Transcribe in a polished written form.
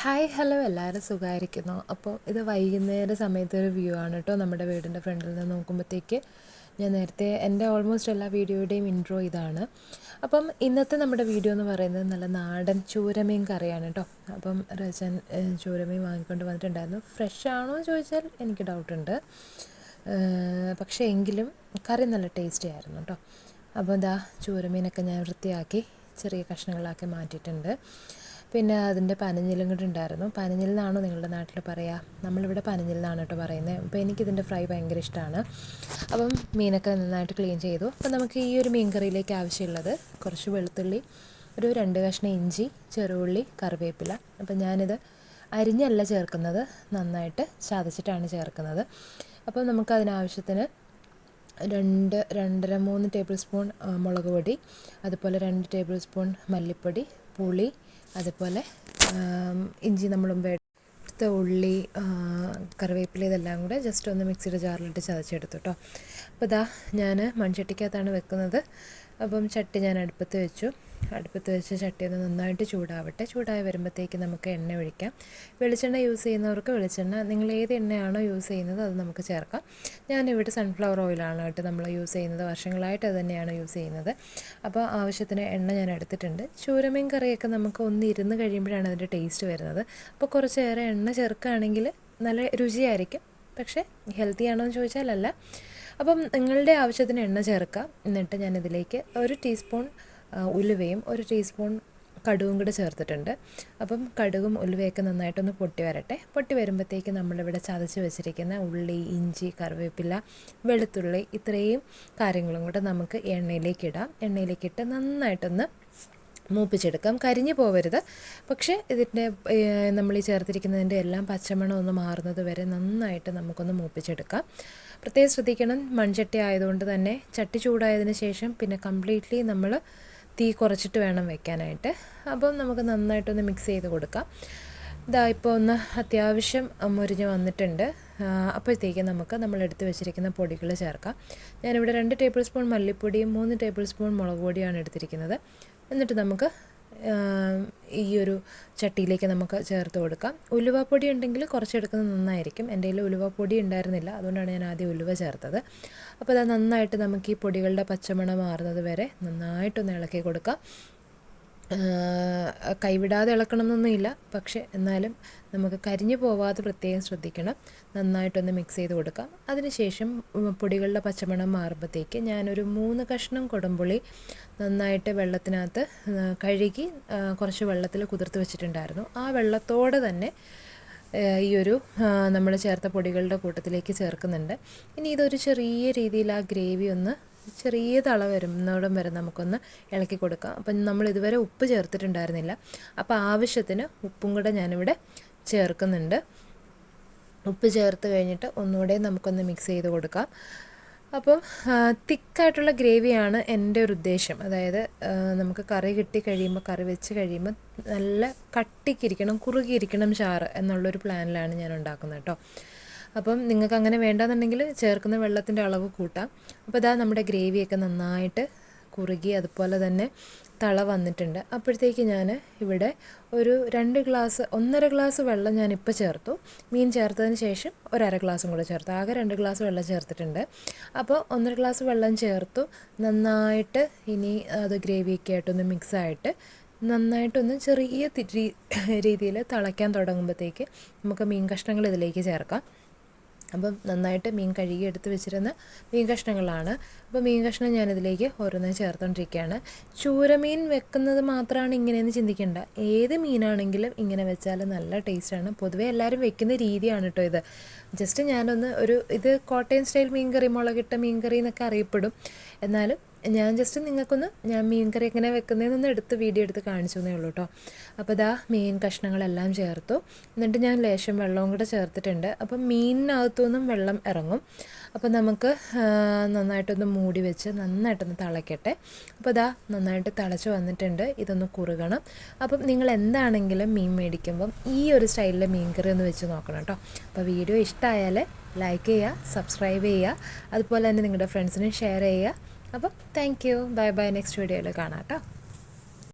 Hi hello എല്ലാവരും സുഖമായിരിക്കുന്നു. അപ്പോൾ ഇത് വൈകുന്നേര സമയത്തൊരു വ്യൂ ആണ് കേട്ടോ. നമ്മുടെ വീടിൻ്റെ ഫ്രണ്ടിൽ നിന്ന് നോക്കുമ്പോഴത്തേക്ക് ഞാൻ നേരത്തെ എൻ്റെ ഓൾമോസ്റ്റ് എല്ലാ വീഡിയോയുടെയും ഇൻട്രോ ഇതാണ്. അപ്പം ഇന്നത്തെ നമ്മുടെ വീഡിയോ എന്ന് പറയുന്നത് നല്ല നാടൻ ചൂരമീൻ കറിയാണ് കേട്ടോ. അപ്പം റച്ചൻ ചൂരമീൻ വാങ്ങിക്കൊണ്ട് വന്നിട്ടുണ്ടായിരുന്നു. ഫ്രഷ് ആണോ എന്ന് ചോദിച്ചാൽ എനിക്ക് ഡൗട്ടുണ്ട്, പക്ഷേ എങ്കിലും കറി നല്ല ടേസ്റ്റി ആയിരുന്നു കേട്ടോ. അപ്പോൾ ഇതാ ചൂരമീനൊക്കെ ഞാൻ വൃത്തിയാക്കി ചെറിയ കഷ്ണങ്ങളാക്കി മാറ്റിയിട്ടുണ്ട്. പിന്നെ അതിൻ്റെ പനഞ്ഞിലും കൂടെ ഉണ്ടായിരുന്നു. പനഞ്ഞിൽ നിന്നാണോ നിങ്ങളുടെ നാട്ടിൽ പറയുക? നമ്മളിവിടെ പനഞ്ഞിൽ നിന്നാണ് കേട്ടോ പറയുന്നത്. അപ്പോൾ എനിക്കിതിൻ്റെ ഫ്രൈ ഭയങ്കര ഇഷ്ടമാണ്. അപ്പം മീനൊക്കെ നന്നായിട്ട് ക്ലീൻ ചെയ്തു. അപ്പോൾ നമുക്ക് ഈ ഒരു മീൻ കറിയിലേക്ക് ആവശ്യമുള്ളത് കുറച്ച് വെളുത്തുള്ളി, ഒരു 2 കഷ്ണം ഇഞ്ചി, ചെറുള്ളി, കറിവേപ്പില. അപ്പം ഞാനിത് അരിഞ്ഞല്ല ചേർക്കുന്നത്, നന്നായിട്ട് ചതച്ചിട്ടാണ് ചേർക്കുന്നത്. അപ്പോൾ നമുക്കതിനാവശ്യത്തിന് 2-2.5-3 ടേബിൾ സ്പൂൺ മുളക് പൊടി, അതുപോലെ 2 ടേബിൾ സ്പൂൺ മല്ലിപ്പൊടി, പുളി, അതുപോലെ ഇഞ്ചി നമ്മൾ എടുത്ത ഉള്ളി, കറിവേപ്പില, ഇതെല്ലാം കൂടെ ജസ്റ്റ് ഒന്ന് മിക്സിയുടെ ജാറിലിട്ട് ചതച്ചെടുത്തു കേട്ടോ. അപ്പോൾ ഇതാ ഞാൻ മൺചട്ടിക്കകത്താണ് വെക്കുന്നത്. അപ്പം ചട്ടി ഞാൻ അടുപ്പത്ത് വെച്ച് ചട്ടി ഒന്ന് നന്നായിട്ട് ചൂടാവട്ടെ. ചൂടായി വരുമ്പോഴത്തേക്ക് നമുക്ക് എണ്ണ ഒഴിക്കാം. വെളിച്ചെണ്ണ യൂസ് ചെയ്യുന്നവർക്ക് വെളിച്ചെണ്ണ, നിങ്ങൾ ഏത് എണ്ണയാണോ യൂസ് ചെയ്യുന്നത് അത് നമുക്ക് ചേർക്കാം. ഞാനിവിടെ സൺഫ്ലവർ ഓയിലാണ് കേട്ടോ നമ്മൾ യൂസ് ചെയ്യുന്നത്. വർഷങ്ങളായിട്ട് അത് തന്നെയാണ് യൂസ് ചെയ്യുന്നത്. അപ്പോൾ ആവശ്യത്തിന് എണ്ണ ഞാൻ എടുത്തിട്ടുണ്ട്. ചൂരമീൻ കറിയൊക്കെ നമുക്ക് ഒന്ന് ഇരുന്ന് കഴിയുമ്പോഴാണ് അതിൻ്റെ ടേസ്റ്റ് വരുന്നത്. അപ്പോൾ കുറച്ചേറെ എണ്ണ ചേർക്കുകയാണെങ്കിൽ നല്ല രുചിയായിരിക്കും. പക്ഷേ ഹെൽത്തി ആണോ എന്ന് ചോദിച്ചാൽ അല്ല. അപ്പം നിങ്ങളുടെ ആവശ്യത്തിന് എണ്ണ ചേർക്കാം. എന്നിട്ട് ഞാനിതിലേക്ക് 1 ടീസ്പൂൺ ഉലുവയും 1 ടീസ്പൂൺ കടുകും കൂടെ ചേർത്തിട്ടുണ്ട്. അപ്പം കടുകും ഉലുവയൊക്കെ നന്നായിട്ടൊന്ന് പൊട്ടി വരട്ടെ. പൊട്ടി വരുമ്പോഴത്തേക്ക് നമ്മളിവിടെ ചതച്ച് വെച്ചിരിക്കുന്ന ഉള്ളി, ഇഞ്ചി, കറിവേപ്പില, വെളുത്തുള്ളി, ഇത്രയും കാര്യങ്ങളും കൂടെ നമുക്ക് എണ്ണയിലേക്കിട്ട് നന്നായിട്ടൊന്ന് മൂപ്പിച്ചെടുക്കാം. കരിഞ്ഞു പോവരുത്. പക്ഷേ ഇതിൻ്റെ നമ്മൾ ഈ ചേർത്തിരിക്കുന്നതിൻ്റെ എല്ലാം പച്ചമണം ഒന്ന് മാറുന്നത് വരെ നന്നായിട്ട് നമുക്കൊന്ന് മൂപ്പിച്ചെടുക്കാം. പ്രത്യേകം ശ്രദ്ധിക്കണം, മൺചട്ടി ആയതുകൊണ്ട് തന്നെ ചട്ടി ചൂടായതിന് ശേഷം പിന്നെ കംപ്ലീറ്റ്ലി നമ്മൾ തീ കുറച്ചിട്ട് വേണം വെക്കാനായിട്ട്. അപ്പം നമുക്ക് നന്നായിട്ടൊന്ന് മിക്സ് ചെയ്ത് കൊടുക്കാം. ഇതാ ഇപ്പോൾ ഒന്ന് അത്യാവശ്യം മുരിഞ്ഞ് വന്നിട്ടുണ്ട്. അപ്പോഴത്തേക്ക് നമുക്ക് നമ്മൾ എടുത്ത് വെച്ചിരിക്കുന്ന പൊടികൾ ചേർക്കാം. ഞാനിവിടെ 2 ടേബിൾ സ്പൂൺ മല്ലിപ്പൊടിയും 3 ടേബിൾ സ്പൂൺ മുളക് പൊടിയാണ് എടുത്തിരിക്കുന്നത്. എന്നിട്ട് നമുക്ക് ഈ ഒരു ചട്ടിയിലേക്ക് നമുക്ക് ചേർത്ത് കൊടുക്കാം. ഉലുവപ്പൊടി ഉണ്ടെങ്കിൽ കുറച്ചെടുക്കുന്നത് നന്നായിരിക്കും. എൻ്റെ കയ്യിൽ ഉലുവപ്പൊടി ഉണ്ടായിരുന്നില്ല, അതുകൊണ്ടാണ് ഞാൻ ആദ്യം ഉലുവ ചേർത്തത്. അപ്പോൾ അത് നന്നായിട്ട് നമുക്ക് ഈ പൊടികളുടെ പച്ചമണം മാറുന്നത് വരെ നന്നായിട്ടൊന്ന് ഇളക്കി കൊടുക്കാം. കൈവിടാതെ ഇളക്കണമെന്നൊന്നുമില്ല, പക്ഷേ എന്നാലും നമുക്ക് കരിഞ്ഞു പോവാതെ പ്രത്യേകം ശ്രദ്ധിക്കണം. നന്നായിട്ടൊന്ന് മിക്സ് ചെയ്ത് കൊടുക്കാം. അതിനുശേഷം പൊടികളുടെ പച്ചമണം മാറുമ്പോഴത്തേക്ക് ഞാനൊരു 3 കഷ്ണം കുടംപുളി നന്നായിട്ട് വെള്ളത്തിനകത്ത് കഴുകി കുറച്ച് വെള്ളത്തിൽ കുതിർത്ത് വെച്ചിട്ടുണ്ടായിരുന്നു. ആ വെള്ളത്തോടെ തന്നെ ഈ ഒരു നമ്മൾ ചേർത്ത പൊടികളുടെ കൂട്ടത്തിലേക്ക് ചേർക്കുന്നുണ്ട്. ഇനി ഇതൊരു ചെറിയ രീതിയിൽ ആ ഗ്രേവി ഒന്ന് ചെറിയ തള വരുന്നോടം വരെ നമുക്കൊന്ന് ഇളക്കി കൊടുക്കാം. അപ്പം നമ്മൾ ഇതുവരെ ഉപ്പ് ചേർത്തിട്ടുണ്ടായിരുന്നില്ല. അപ്പോൾ ആവശ്യത്തിന് ഉപ്പും കൂടെ ഞാനിവിടെ ചേർക്കുന്നുണ്ട്. ഉപ്പ് ചേർത്ത് കഴിഞ്ഞിട്ട് ഒന്നുകൂടെ നമുക്കൊന്ന് മിക്സ് ചെയ്ത് കൊടുക്കാം. അപ്പം തിക്കായിട്ടുള്ള ഗ്രേവിയാണ് എൻ്റെ ഒരു ഉദ്ദേശം. അതായത് നമുക്ക് കറി കിട്ടിക്കഴിയുമ്പോൾ, കറി വെച്ച് കഴിയുമ്പോൾ നല്ല കട്ടിക്കിരിക്കണം, കുറുകിയിരിക്കണം ചാറ് എന്നുള്ളൊരു പ്ലാനിലാണ് ഞാൻ ഉണ്ടാക്കുന്നത് കേട്ടോ. അപ്പം നിങ്ങൾക്ക് അങ്ങനെ വേണ്ടാന്നുണ്ടെങ്കിൽ ചേർക്കുന്ന വെള്ളത്തിൻ്റെ അളവ് കൂട്ടാം. അപ്പോൾ ഇതാ നമ്മുടെ ഗ്രേവിയൊക്കെ നന്നായിട്ട് കുറുകി അതുപോലെ തന്നെ തള വന്നിട്ടുണ്ട്. അപ്പോഴത്തേക്ക് ഞാൻ ഇവിടെ ഒരു 1.5 ഗ്ലാസ് വെള്ളം ഞാനിപ്പോൾ ചേർത്തു. മീൻ ചേർത്തതിന് ശേഷം 1/2 ഗ്ലാസും കൂടെ ചേർത്തു. ആകെ 2 ഗ്ലാസ് വെള്ളം ചേർത്തിട്ടുണ്ട്. അപ്പോൾ 1.5 ഗ്ലാസ് വെള്ളം ചേർത്തു. നന്നായിട്ട് ഇനി അത് ഗ്രേവിയൊക്കെ ആയിട്ടൊന്ന് മിക്സായിട്ട് നന്നായിട്ടൊന്ന് ചെറിയ രീതിയിൽ തിളയ്ക്കാൻ തുടങ്ങുമ്പോഴത്തേക്ക് നമുക്ക് മീൻ കഷ്ണങ്ങൾ ഇതിലേക്ക് ചേർക്കാം. അപ്പം നന്നായിട്ട് മീൻ കഴുകി എടുത്ത് വെച്ചിരുന്ന മീൻ കഷ്ണങ്ങളാണ്. അപ്പോൾ മീൻ കഷ്ണം ഞാനിതിലേക്ക് ഓരോന്നും ചേർത്തുകൊണ്ടിരിക്കുകയാണ്. ചൂരമീൻ വെക്കുന്നത് മാത്രമാണ് ഇങ്ങനെയെന്ന് ചിന്തിക്കേണ്ട. ഏത് മീനാണെങ്കിലും ഇങ്ങനെ വെച്ചാൽ നല്ല ടേസ്റ്റാണ്. പൊതുവേ എല്ലാവരും വെക്കുന്ന രീതിയാണ് കേട്ടോ ഇത്. ജസ്റ്റ് ഞാനൊന്ന് ഇത് കോട്ടയം സ്റ്റൈൽ മീൻകറി, മുളകിട്ട മീൻകറി എന്നൊക്കെ അറിയപ്പെടും. എന്നാലും ഞാൻ ജസ്റ്റ് നിങ്ങൾക്കൊന്ന് ഞാൻ മീൻ കറി എങ്ങനെ വെക്കുന്നതെന്നൊന്ന് വീഡിയോ എടുത്ത് കാണിച്ചു എന്നേ ഉള്ളൂ കേട്ടോ. അപ്പോൾ ഇതാ മീൻ കഷ്ണങ്ങളെല്ലാം ചേർത്തു. എന്നിട്ട് ഞാൻ ലേശം വെള്ളവും കൂടെ ചേർത്തിട്ടുണ്ട്. അപ്പം മീനിനകത്തുനിന്നും വെള്ളം ഇറങ്ങും. അപ്പോൾ നമുക്ക് നന്നായിട്ടൊന്ന് മൂടി വെച്ച് നന്നായിട്ടൊന്ന് തിളയ്ക്കട്ടെ. അപ്പോൾ ഇതാ നന്നായിട്ട് തിളച്ച് വന്നിട്ടുണ്ട്. ഇതൊന്ന് കുറുകണം. അപ്പം നിങ്ങൾ എന്താണെങ്കിലും മീൻ മേടിക്കുമ്പം ഈ ഒരു സ്റ്റൈലിൽ മീൻ കറി ഒന്ന് വെച്ച് നോക്കണം കേട്ടോ. അപ്പോൾ വീഡിയോ ഇഷ്ടമായാൽ ലൈക്ക് ചെയ്യുക, സബ്സ്ക്രൈബ് ചെയ്യുക, അതുപോലെ തന്നെ നിങ്ങളുടെ ഫ്രണ്ട്സിനും ഷെയർ ചെയ്യുക. അപ്പോൾ thank you, bye bye. Next വീഡിയോയിൽ കാണാം കേട്ടോ.